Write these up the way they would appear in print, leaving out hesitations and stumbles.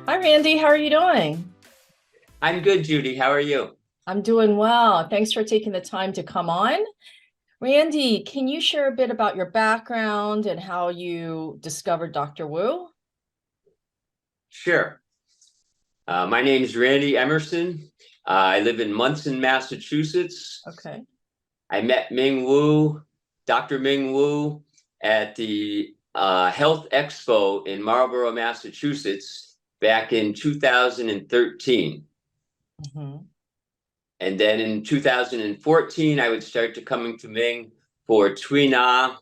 Hi, Randy. How are you doing? I'm good, Judy. How are you? I'm doing well. Thanks for taking the time to come on. Randy, can you share a bit about your background and how you discovered Dr. Wu? Sure. My name is Randy Emerson. I live in Munson, Massachusetts. Okay. I met Ming Wu, Dr. Ming Wu, at the Health Expo in Marlborough, Massachusetts, back in 2013. Mhm. And then in 2014, I would start to coming to Ming for Tui Na.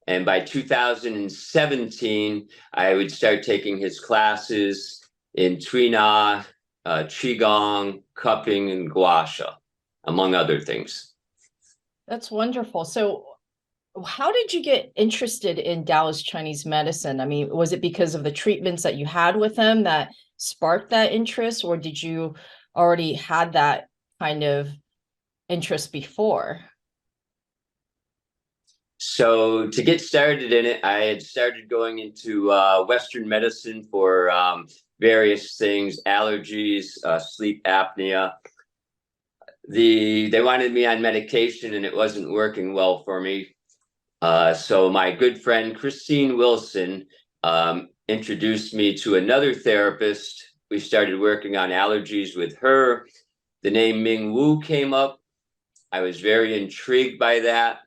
And by 2017, I would start taking his classes in Tui Na, Qigong, cupping, and gua sha, among other things. That's wonderful. So, how did you get interested in Taoist Chinese medicine? I mean, was it because of the treatments that you had with him that sparked that interest, or did you already had that kind of interest before? So to get started in it, I had started going into Western medicine for various things, allergies, sleep apnea. They wanted me on medication and it wasn't working well for me. So my good friend Christine Wilson introduced me to another therapist. We started working on allergies with her. The name Ming Wu came up. I was very intrigued by that.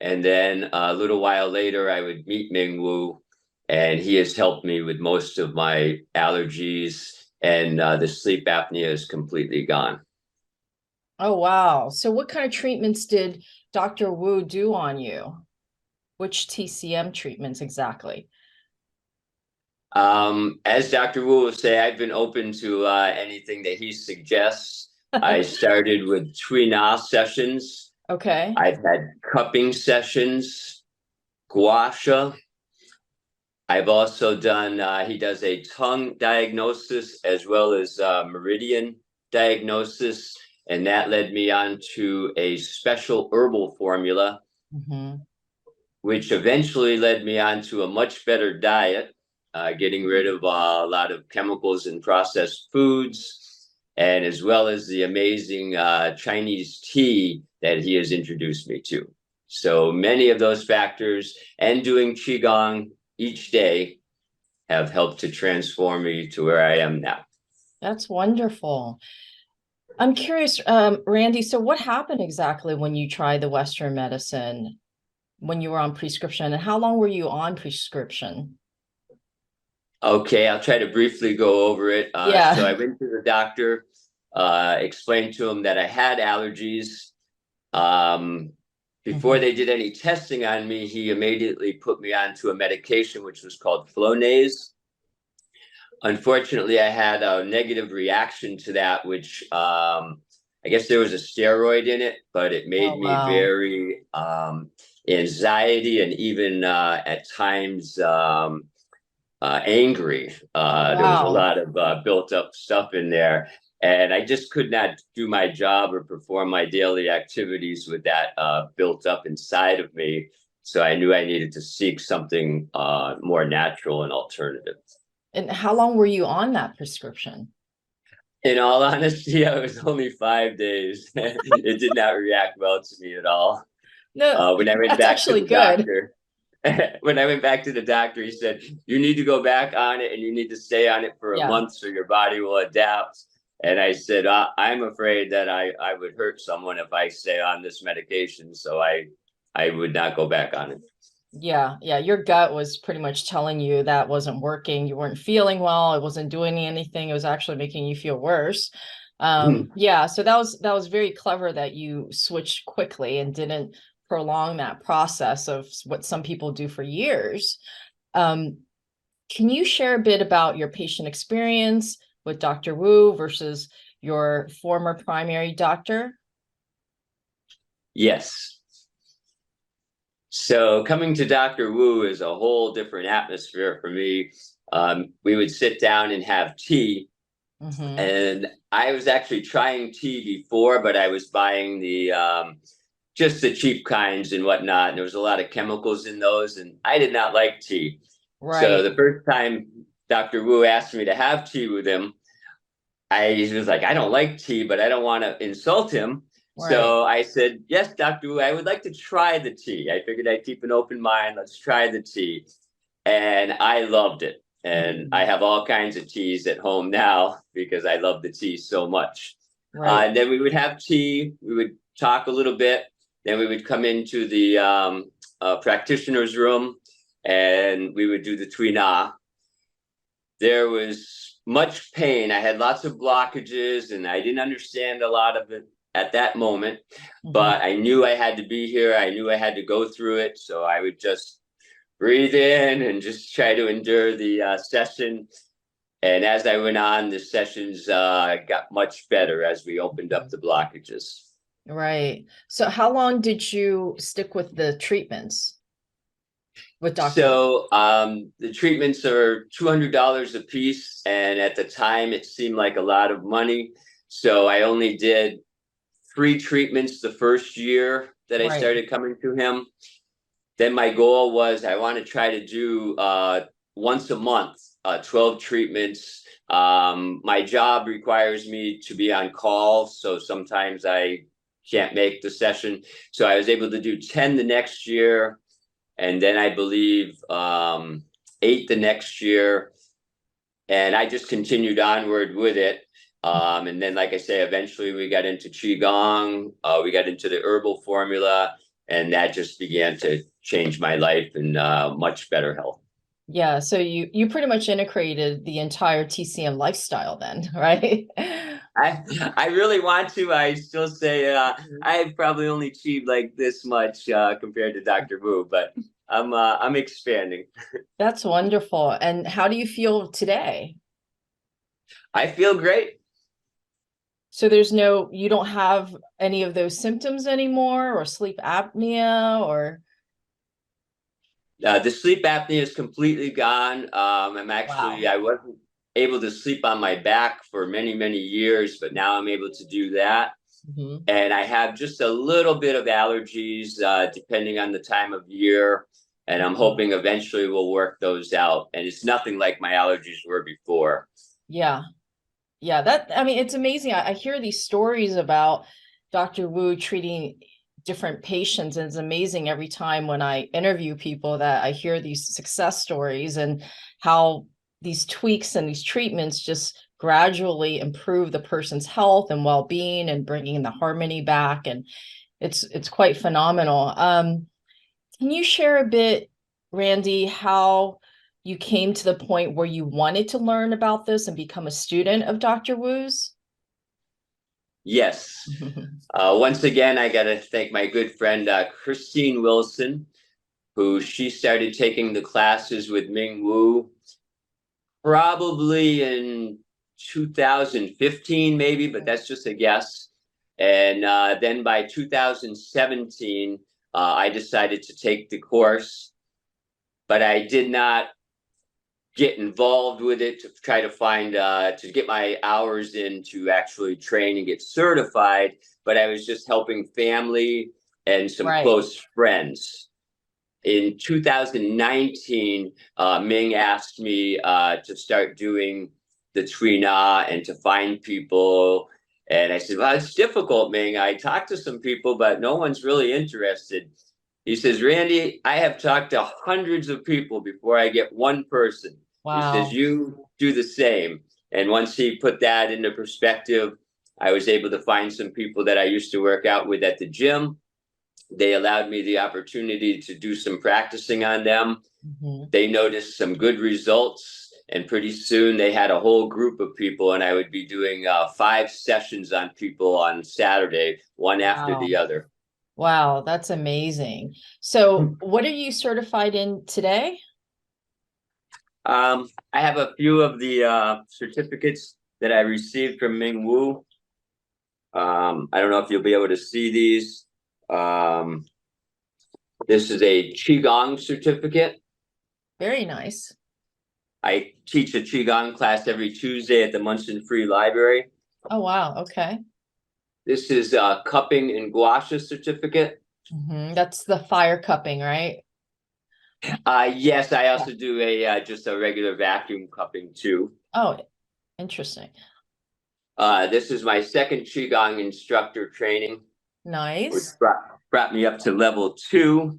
And then a little while later, I would meet Ming Wu, and he has helped me with most of my allergies, and the sleep apnea is completely gone. Oh, wow. So what kind of treatments did Dr. Wu do on you? Which TCM treatments exactly? As Dr. Wu will say, I've been open to anything that he suggests. I started with Tui Na sessions. Okay. I've had cupping sessions, gua sha. I've also done, he does a tongue diagnosis as well as meridian diagnosis. And that led me on to a special herbal formula, Hmm. which eventually led me on to a much better diet, getting rid of a lot of chemicals and processed foods, and as well as the amazing Chinese tea that he has introduced me to. So many of those factors and doing Qigong each day have helped to transform me to where I am now. That's wonderful. I'm curious, Randy, so what happened exactly when you tried the Western medicine when you were on prescription, and how long were you on prescription? Okay, I'll try to briefly go over it. So I Yeah. went to the doctor, explained to him that I had allergies. Um, Before Hmm. they did any testing on me, he immediately put me onto a medication which was called Flonase. Unfortunately, I had a negative reaction to that, which I guess there was a steroid in it, but it Oh, made me wow. very anxiety and even at times angry. There was a Wow. lot of built up stuff in there. And I just could not do my job or perform my daily activities with that built up inside of me. So I knew I needed to seek something more natural and alternative. And how long were you on that prescription? In all honesty, I was only 5 days. It did not react well to me at all. No, When I went that's back to actually the good. doctor, when I went back to the doctor, he said, "You need to go back on it and you need to stay on it for a Yeah. month so your body will adapt." And I said, "I'm afraid that I would hurt someone if I stay on this medication, so I would not go back on it." Yeah, yeah, your gut was pretty much telling you that wasn't working. You weren't feeling well. It wasn't doing anything. It was actually making you feel worse. Yeah, so that was very clever that you switched quickly and didn't prolong that process of what some people do for years. Um, can you share a bit about your patient experience with Dr. Wu versus your former primary doctor? Yes. So coming to Dr. Wu is a whole different atmosphere for me. We would sit down and have tea. Hmm. And I was actually trying tea before, but I was buying the just the cheap kinds and whatnot. And there was a lot of chemicals in those, and I did not like tea. So Right. the first time Dr. Wu asked me to have tea with him, I was like, I don't like tea, but I don't want to insult him. Right. So I said, yes, Dr. Wu, I would like to try the tea. I figured I'd keep an open mind. Let's try the tea. And I loved it. And I Mhm. have all kinds of teas at home now because I love the tea so much. Right. And then we would have tea. We would talk a little bit. Then we would come into the practitioner's room and we would do the tuina. There was much pain. I had lots of blockages and I didn't understand a lot of it at that moment, Mhm. but I knew I had to be here. I knew I had to go through it. So I would just breathe in and just try to endure the session. And as I went on, the sessions got much better as we opened up Mhm. the blockages. Right. So how long did you stick with the treatments with Dr. Wu? So the treatments are $200 a piece, and at the time it seemed like a lot of money. So I only did 3 treatments the first year that I Right. started coming to him. Then my goal was I want to try to do once a month, 12 treatments. My job requires me to be on call, so sometimes I can't make the session. So I was able to do 10 the next year, and then I believe 8 the next year. And I just continued onward with it. And then, like I say, eventually we got into Qigong, we got into the herbal formula, and that just began to change my life and much better health. Yeah, so you pretty much integrated the entire TCM lifestyle then, right? I really want to. I still say I've probably only achieved like this much compared to Dr. Wu, but I'm expanding. That's wonderful. And how do you feel today? I feel great. So there's no, you don't have any of those symptoms anymore, or sleep apnea, or The sleep apnea is completely gone. wow. I wasn't able to sleep on my back for many, many years, but now I'm able to do that. Mhm. And I have just a little bit of allergies, depending on the time of year. And I'm Mhm. hoping eventually we'll work those out. And it's nothing like my allergies were before. Yeah. Yeah, that I mean, it's amazing. I hear these stories about Dr. Wu treating different patients, and it's amazing every time when I interview people that I hear these success stories and how these tweaks and these treatments just gradually improve the person's health and well-being and bringing the harmony back. And it's quite phenomenal. Can you share a bit, Randy, how you came to the point where you wanted to learn about this and become a student of Dr. Wu's? Yes. Once again, I got to thank my good friend, Christine Wilson, who she started taking the classes with Ming Wu probably in 2015, maybe, but that's just a guess. And then by 2017, I decided to take the course, but I did not get involved with it to try to find to get my hours in to actually train and get certified. But I was just helping family and some Right. close friends. In 2019, Ming asked me to start doing the Trina and to find people. And I said, well, it's difficult, Ming. I talked to some people, but no one's really interested. He says, Randy, I have talked to hundreds of people before I get one person. He says, Wow. you do the same. And once he put that into perspective, I was able to find some people that I used to work out with at the gym. They allowed me the opportunity to do some practicing on them. Mhm. They noticed some good results, and pretty soon they had a whole group of people, and I would be doing 5 sessions on people on Saturday, one after Wow. the other. Wow, that's amazing. So, what are you certified in today? I have a few of the certificates that I received from Ming Wu. I don't know if you'll be able to see these. Um, this is a Qigong certificate. Very nice. I teach a Qigong class every Tuesday at the Munson Free Library. Oh, wow. Okay. This is a cupping and gua sha certificate. That's the fire cupping, right? Yes, I Yeah. also do a just a regular vacuum cupping too. Oh, interesting. This is my second Qigong instructor training, which Nice. brought me up to level 2.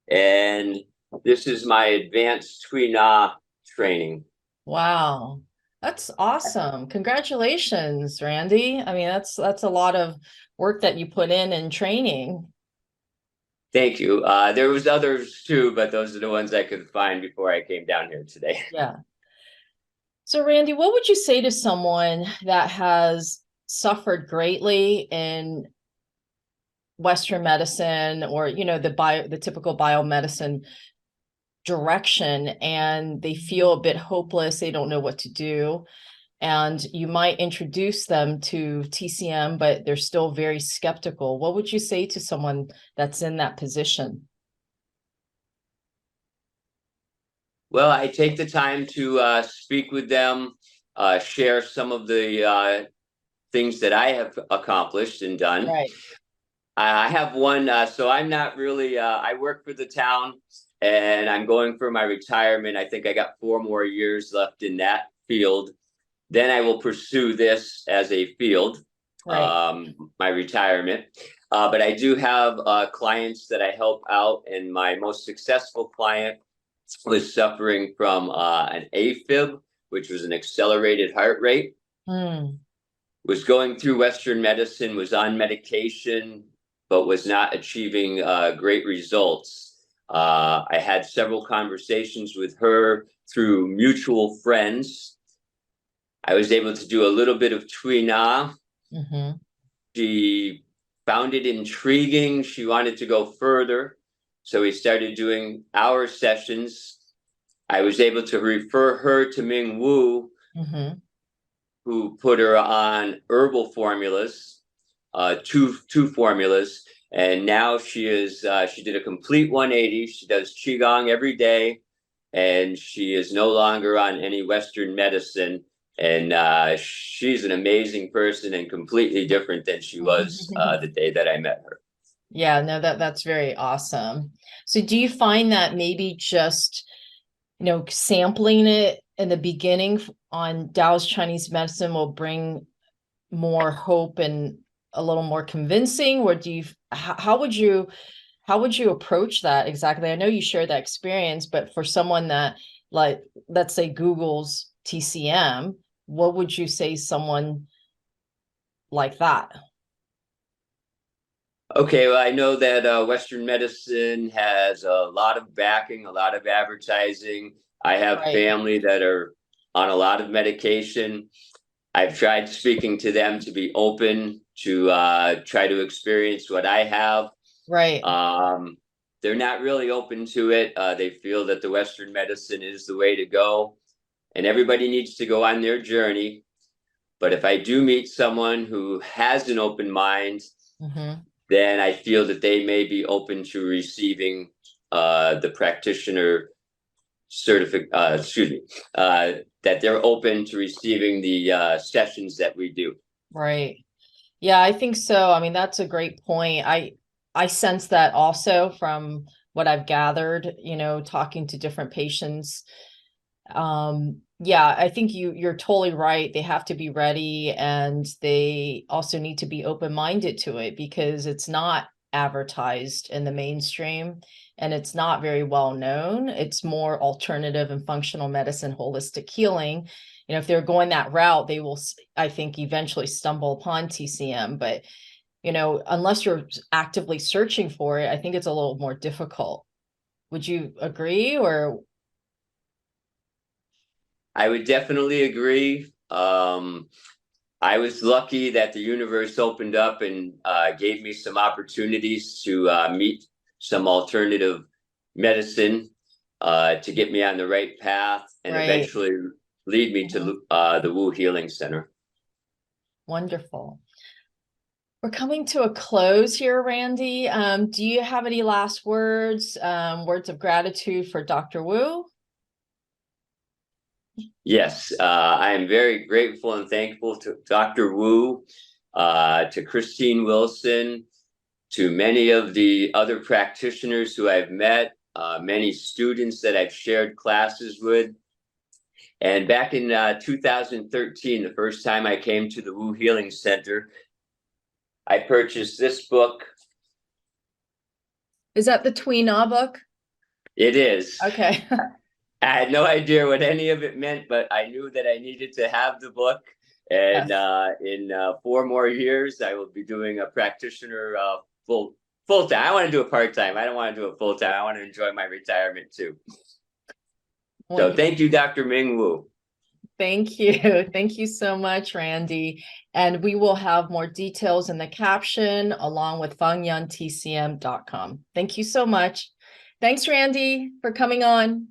And this is my advanced Tui Na training. Wow. That's awesome. Congratulations, Randy. I mean, that's a lot of work that you put in training. Thank you. There was others too, but those are the ones I could find before I came down here today. Yeah. So, Randy, what would you say to someone that has suffered greatly in Western medicine or, the typical biomedicine direction, and they feel a bit hopeless, they don't know what to do, and you might introduce them to TCM, but they're still very skeptical? What would you say to someone that's in that position? Well, I take the time to speak with them, share some of the things that I have accomplished and done. Right. I have one, so I'm not really, I work for the town and I'm going for my retirement. I think I got 4 more years left in that field. Then I will pursue this as a field, Right. my retirement. But I do have clients that I help out, and my most successful client was suffering from an AFib, which was an accelerated heart rate, Mm. was going through Western medicine, was on medication, but was not achieving great results. I had several conversations with her through mutual friends. I was able to do a little bit of Tui Na. Mm-hmm. She found it intriguing. She wanted to go further. So we started doing our sessions. I was able to refer her to Ming Wu, Mm-hmm. who put her on herbal formulas, two formulas, and now she did a complete 180. She does qigong every day, and she is no longer on any Western medicine. And she's an amazing person and completely different than she was the day that I met her. Yeah, no, that's very awesome. So do you find that maybe just, sampling it in the beginning on Taoist Chinese medicine will bring more hope and a little more convincing? Or how would you approach that exactly? I know you shared that experience, but for someone that, like, let's say Google's TCM, what would you say someone like that? Okay, well, I know that Western medicine has a lot of backing, a lot of advertising. I have Right, family that are on a lot of medication. I've tried speaking to them to be open to try to experience what I have. right, Um, they're not really open to it. They feel that the Western medicine is the way to go, and everybody needs to go on their journey. But if I do meet someone who has an open mind, mm-hmm. then I feel that they may be open to receiving the practitioner excuse me, that they're open to receiving the sessions that we do. Right. Yeah, I think so. I mean, that's a great point. I sense that also from what I've gathered, talking to different patients. Yeah, I think you're totally right. They have to be ready, and they also need to be open-minded to it because it's not advertised in the mainstream and it's not very well known. It's more alternative and functional medicine, holistic healing. If they're going that route, they will, I think, eventually stumble upon TCM. But, unless you're actively searching for it, I think it's a little more difficult. Would you agree? Or I would definitely agree. I was lucky that the universe opened up and gave me some opportunities to meet some alternative medicine to get me on the right path and right. eventually lead me Mhm. to the Wu Healing Center. Wonderful. We're coming to a close here, Randy. Do you have any last words, words of gratitude for Dr. Wu? Yes, I am very grateful and thankful to Dr. Wu, to Christine Wilson, to many of the other practitioners who I've met, many students that I've shared classes with. And back in 2013, the first time I came to the Wu Healing Center, I purchased this book. Is that the Twee Na book? It is. Okay. I had no idea what any of it meant, but I knew that I needed to have the book. And Yes. in 4 more years, I will be doing a practitioner full time. I want to do it part time. I don't want to do it full time. I want to enjoy my retirement too. So Wonderful. thank you, Dr. Ming Wu. Thank you. Thank you so much, Randy. And we will have more details in the caption along with fangyuntcm.com. Thank you so much. Thanks, Randy, for coming on.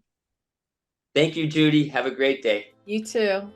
Thank you, Judy. Have a great day. You too.